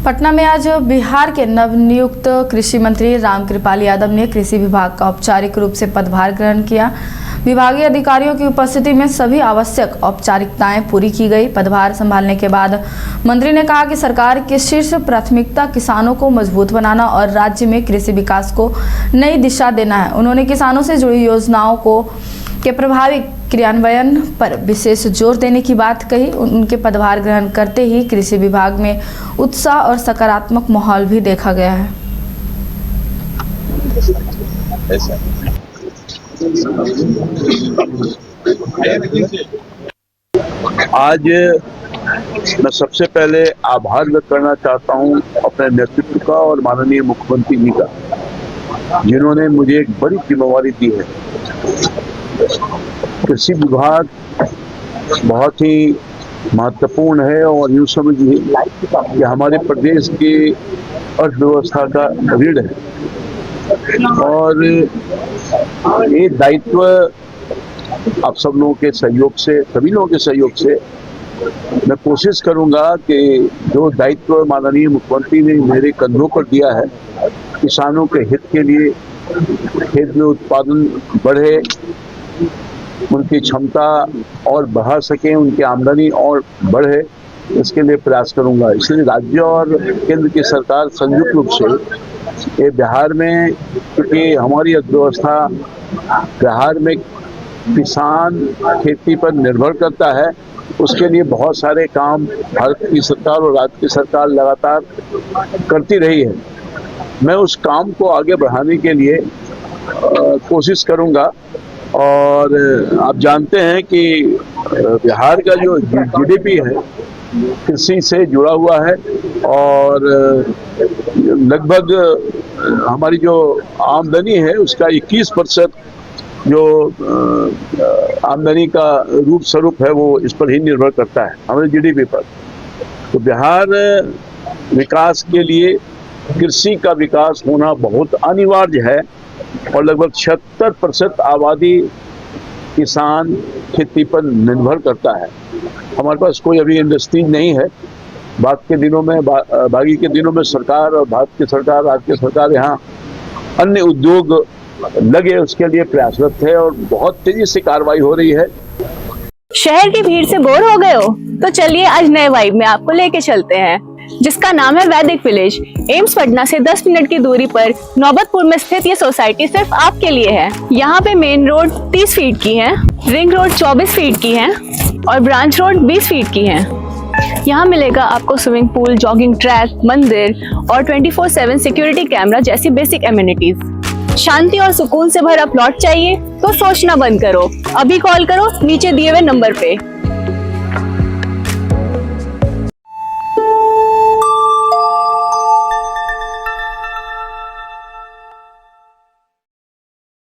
पटना में आज बिहार के नवनियुक्त कृषि मंत्री रामकृपाल यादव ने कृषि विभाग का औपचारिक रूप से पदभार ग्रहण किया। विभागीय अधिकारियों की उपस्थिति में सभी आवश्यक औपचारिकताएं पूरी की गई। पदभार संभालने के बाद मंत्री ने कहा कि सरकार की शीर्ष प्राथमिकता किसानों को मजबूत बनाना और राज्य में कृषि विकास को नई दिशा देना है। उन्होंने किसानों से जुड़ी योजनाओं के प्रभावी क्रियान्वयन पर विशेष जोर देने की बात कही। उनके पदभार ग्रहण करते ही कृषि विभाग में उत्साह और सकारात्मक माहौल भी देखा गया है। आज मैं सबसे पहले आभार व्यक्त करना चाहता हूं अपने नेतृत्व का और माननीय मुख्यमंत्री जी का, जिन्होंने मुझे एक बड़ी जिम्मेवारी दी है। कृषि विभाग बहुत ही महत्वपूर्ण है और यूँ समझिए कि हमारे प्रदेश की अर्थव्यवस्था का रीढ़ है और ये दायित्व आप सब लोगों के सहयोग से, सभी लोगों के सहयोग से मैं कोशिश करूंगा कि जो दायित्व माननीय मुख्यमंत्री ने मेरे कंधों पर दिया है, किसानों के हित के लिए खेत में उत्पादन बढ़े, उनकी क्षमता और बढ़ा सकें, उनकी आमदनी और बढ़े, इसके लिए प्रयास करूंगा। इसलिए राज्य और केंद्र की सरकार संयुक्त रूप से ये बिहार में, क्योंकि हमारी अर्थव्यवस्था बिहार में किसान खेती पर निर्भर करता है, उसके लिए बहुत सारे काम भारत की सरकार और राज्य की सरकार लगातार करती रही है। मैं उस काम को आगे बढ़ाने के लिए कोशिश करूंगा। और आप जानते हैं कि बिहार का जो जीडीपी है कृषि से जुड़ा हुआ है और लगभग हमारी जो आमदनी है उसका 21% जो आमदनी का रूप स्वरूप है वो इस पर ही निर्भर करता है, हमारे जीडीपी पर। तो बिहार विकास के लिए कृषि का विकास होना बहुत अनिवार्य है और लगभग 76% आबादी किसान खेती पर निर्भर करता है। हमारे पास कोई अभी इंडस्ट्री नहीं है। बाकी के दिनों में सरकार और भारत की सरकार, राज्य की सरकार यहाँ अन्य उद्योग लगे उसके लिए प्रयासरत है और बहुत तेजी से कार्रवाई हो रही है। शहर की भीड़ से बोर हो गए हो? तो चलिए आज नए वाइब में आपको लेके चलते हैं, जिसका नाम है वैदिक विलेज। एम्स पटना से 10 मिनट की दूरी पर नौबतपुर में स्थित ये सोसाइटी सिर्फ आपके लिए है। यहाँ पे मेन रोड 30 फीट की है, रिंग रोड 24 फीट की है और ब्रांच रोड 20 फीट की है। यहाँ मिलेगा आपको स्विमिंग पूल, जॉगिंग ट्रैक, मंदिर और 24/7 सिक्योरिटी कैमरा जैसी बेसिक एमिनिटीज। शांति और सुकून से भरा प्लॉट चाहिए तो सोचना बंद करो, अभी कॉल करो नीचे दिए हुए नंबर पे।